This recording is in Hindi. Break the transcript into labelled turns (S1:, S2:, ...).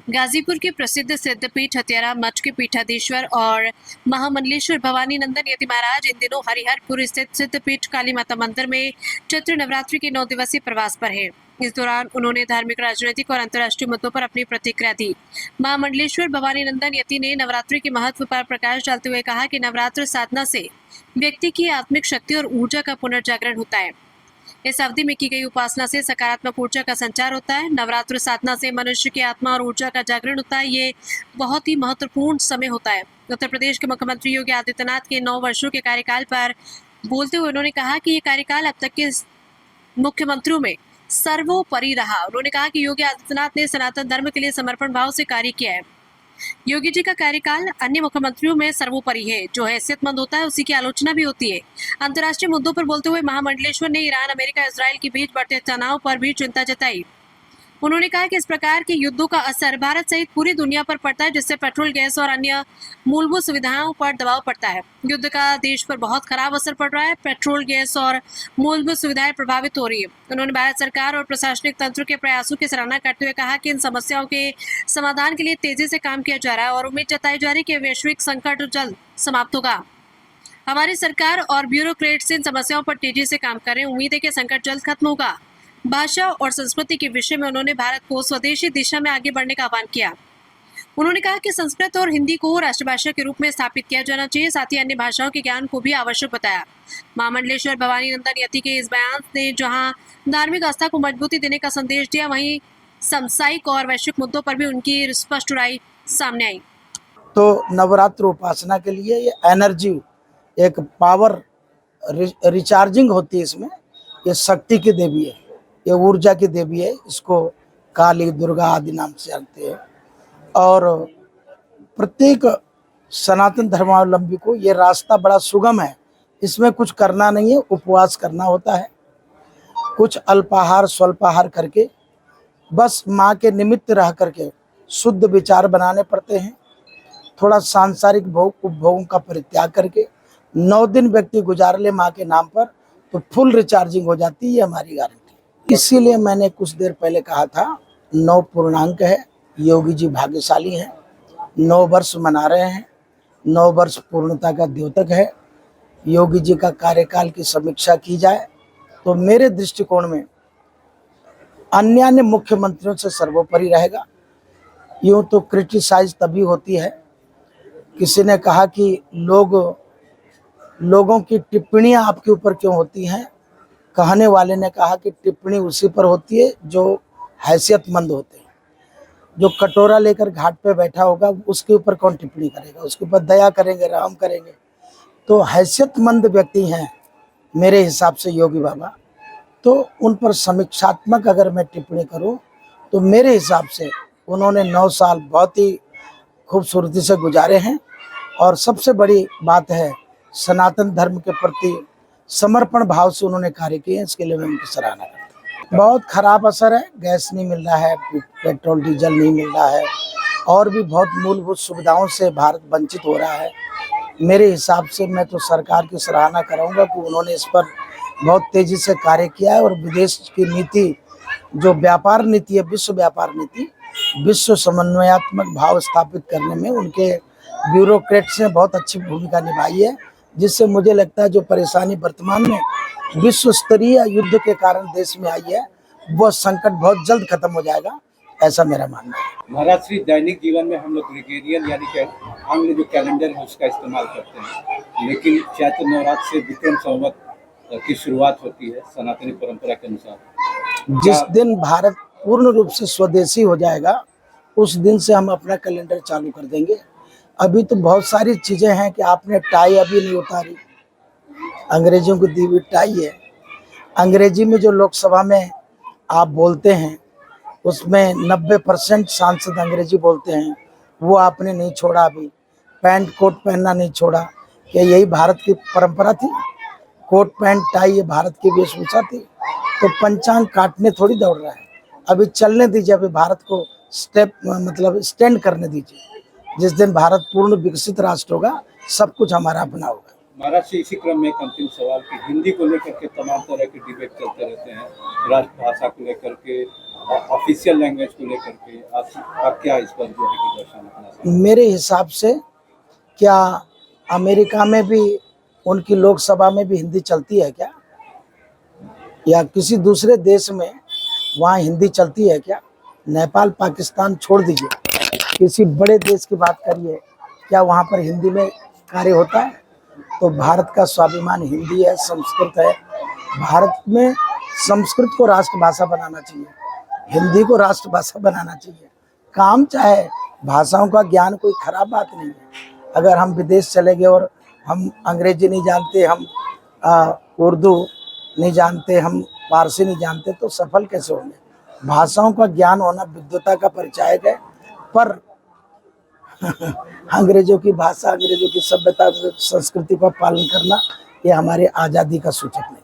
S1: गाजीपुर के प्रसिद्ध सिद्धपीठ हत्यारा मठ के पीठाधीश्वर और महामंडलेश्वर भवानी नंदन यति महाराज इन दिनों हरिहरपुर स्थित सिद्धपीठ काली माता मंदिर में चैत्र नवरात्रि के 9 दिवसीय प्रवास पर है। इस दौरान उन्होंने धार्मिक, राजनीतिक और अंतर्राष्ट्रीय मुद्दों पर अपनी प्रतिक्रिया दी। महामंडलेश्वर भवानी नंदन यति ने नवरात्रि के महत्व पर प्रकाश डालते हुए कहा कि नवरात्र साधना से व्यक्ति की आत्मिक शक्ति और ऊर्जा का पुनर्जागरण होता है। इस अवधि में की गई उपासना से सकारात्मक ऊर्जा का संचार होता है। नवरात्र साधना से मनुष्य की आत्मा और ऊर्जा का जागरण होता है। ये बहुत ही महत्वपूर्ण समय होता है। उत्तर प्रदेश के मुख्यमंत्री योगी आदित्यनाथ के 9 वर्षों के कार्यकाल पर बोलते हुए उन्होंने कहा कि ये कार्यकाल अब तक के मुख्यमंत्रियों में सर्वोपरि रहा। उन्होंने कहा कि योगी आदित्यनाथ ने सनातन धर्म के लिए समर्पण भाव से कार्य किया है। योगी जी का कार्यकाल अन्य मुख्यमंत्रियों में सर्वोपरि है। जो हैसियतमंद होता है उसी की आलोचना भी होती है। अंतर्राष्ट्रीय मुद्दों पर बोलते हुए महामंडलेश्वर ने ईरान, अमेरिका, इजराइल के बीच बढ़ते तनाव पर भी चिंता जताई। उन्होंने कहा कि इस प्रकार के युद्धों का असर भारत सहित पूरी दुनिया पर पड़ता है, जिससे पेट्रोल, गैस और अन्य मूलभूत सुविधाओं पर दबाव पड़ता है। युद्ध का देश पर बहुत खराब असर पड़ रहा है। पेट्रोल, गैस और मूलभूत सुविधाएं प्रभावित हो रही है। उन्होंने भारत सरकार और प्रशासनिक तंत्र के प्रयासों की सराहना करते हुए कहा कि इन समस्याओं के समाधान के लिए तेजी से काम किया जा रहा है और उम्मीद जताई जा रही है कि वैश्विक संकट जल्द समाप्त होगा। हमारी सरकार और ब्यूरोक्रेट्स इन समस्याओं पर तेजी से काम कर रहे हैं। उम्मीद है कि संकट जल्द खत्म होगा। भाषा और संस्कृति के विषय में उन्होंने भारत को स्वदेशी दिशा में आगे बढ़ने का आह्वान किया। उन्होंने कहा कि संस्कृत और हिंदी को राष्ट्रभाषा के रूप में स्थापित किया जाना चाहिए। साथ ही अन्य भाषाओं के ज्ञान को भी आवश्यक बताया। महामंडलेश्वर भवानी नंदन यति के इस बयान ने जहां धार्मिक आस्था को मजबूती देने का संदेश दिया, वहीं सामुदायिक और वैश्विक मुद्दों पर भी उनकी स्पष्ट राय सामने आई।
S2: तो नवरात्र उपासना के लिए ये एनर्जी, एक पावर रिचार्जिंग होती है। इसमें ये शक्ति की देवी है, ये ऊर्जा की देवी है। इसको काली, दुर्गा आदि नाम से जानते हैं। और प्रत्येक सनातन धर्मावलंबी को ये रास्ता बड़ा सुगम है। इसमें कुछ करना नहीं है, उपवास करना होता है। कुछ अल्पाहार स्वल्पाहार करके बस माँ के निमित्त रह करके शुद्ध विचार बनाने पड़ते हैं। थोड़ा सांसारिक भोग उपभोगों का परित्याग करके 9 दिन व्यक्ति गुजार ले माँ के नाम पर, तो फुल रिचार्जिंग हो जाती है। ये हमारी गारंटी। इसीलिए मैंने कुछ देर पहले कहा था 9 पूर्णांक है। योगी जी भाग्यशाली हैं, 9 वर्ष मना रहे हैं। 9 वर्ष पूर्णता का द्योतक है। योगी जी का कार्यकाल की समीक्षा की जाए तो मेरे दृष्टिकोण में अन्य मुख्यमंत्रियों से सर्वोपरि रहेगा। यूँ तो क्रिटिसाइज तभी होती है, किसी ने कहा कि लोगों की टिप्पणियां आपके ऊपर क्यों होती हैं। कहने वाले ने कहा कि टिप्पणी उसी पर होती है जो हैसियतमंद होते हैं। जो कटोरा लेकर घाट पे बैठा होगा उसके ऊपर कौन टिप्पणी करेगा, उसके ऊपर दया करेंगे, रहम करेंगे। तो हैसियतमंद व्यक्ति हैं मेरे हिसाब से योगी बाबा, तो उन पर समीक्षात्मक अगर मैं टिप्पणी करूं तो मेरे हिसाब से उन्होंने 9 साल बहुत ही खूबसूरती से गुजारे हैं। और सबसे बड़ी बात है, सनातन धर्म के प्रति समर्पण भाव से उन्होंने कार्य किए हैं। इसके लिए मैं उनकी सराहना करता हूँ। बहुत खराब असर है। गैस नहीं मिल रहा है, पेट्रोल डीजल नहीं मिल रहा है, और भी बहुत मूलभूत सुविधाओं से भारत वंचित हो रहा है। मेरे हिसाब से मैं तो सरकार की सराहना करूँगा कि उन्होंने इस पर बहुत तेजी से कार्य किया है। और विदेश की नीति, जो व्यापार नीति है, विश्व व्यापार नीति, विश्व समन्वयात्मक भाव स्थापित करने में उनके ब्यूरोक्रेट्स ने बहुत अच्छी भूमिका निभाई है। जिससे मुझे लगता है जो परेशानी वर्तमान में विश्व स्तरीय युद्ध के कारण देश में आई है, वो संकट बहुत जल्द खत्म हो जाएगा, ऐसा मेरा मानना है।
S3: महाराष्ट्री दैनिक जीवन में हम लोग ग्रेगोरियन यानी कि आंग्ल जो कैलेंडर है उसका इस्तेमाल करते हैं, लेकिन चैत्र नवरात्र से विक्रम संवत की शुरुआत होती है सनातनी परंपरा के अनुसार।
S2: जिस दिन भारत पूर्ण रूप से स्वदेशी हो जाएगा उस दिन से हम अपना कैलेंडर चालू कर देंगे। अभी तो बहुत सारी चीजें हैं कि आपने टाई अभी नहीं उतारी, अंग्रेजों को दी हुई टाई है। अंग्रेजी में जो लोकसभा में आप बोलते हैं उसमें 90% सांसद अंग्रेजी बोलते हैं, वो आपने नहीं छोड़ा। अभी पैंट कोट पहनना नहीं छोड़ा। क्या यही भारत की परंपरा थी? कोट पैंट टाई ये भारत की वेशभूषा थी। तो पंचांग काटने थोड़ी दौड़ रहा है। अभी चलने दीजिए, अभी भारत को स्टैंड करने दीजिए। जिस दिन भारत पूर्ण विकसित राष्ट्र होगा सब कुछ हमारा अपना होगा।
S3: महाराष्ट्र इसी क्रम में एक अंतिम सवाल कि हिंदी को लेकर के तमाम तरह के डिबेट चलते रहते हैं, राष्ट्रभाषा को लेकर के, ऑफिशियल लैंग्वेज को लेकर के आप क्या इस पर जो है कि दर्शन अपना सकते
S2: मेरे हिसाब से क्या अमेरिका में भी उनकी लोकसभा में भी हिंदी चलती है क्या, या किसी दूसरे देश में वहाँ हिंदी चलती है क्या? नेपाल पाकिस्तान छोड़ दीजिए, किसी बड़े देश की बात करिए, क्या वहाँ पर हिंदी में कार्य होता है? तो भारत का स्वाभिमान हिंदी है, संस्कृत है। भारत में संस्कृत को राष्ट्रभाषा बनाना चाहिए, हिंदी को राष्ट्रभाषा बनाना चाहिए। काम चाहे भाषाओं का ज्ञान कोई खराब बात नहीं है। अगर हम विदेश चले गए और हम अंग्रेजी नहीं जानते, हम उर्दू नहीं जानते, हम फारसी नहीं जानते, तो सफल कैसे होंगे? भाषाओं का ज्ञान होना विद्वता का परिचायक है, पर अंग्रेजों की भाषा, अंग्रेजों की सभ्यता, संस्कृति का पालन करना, ये हमारे आज़ादी का सूचक नहीं।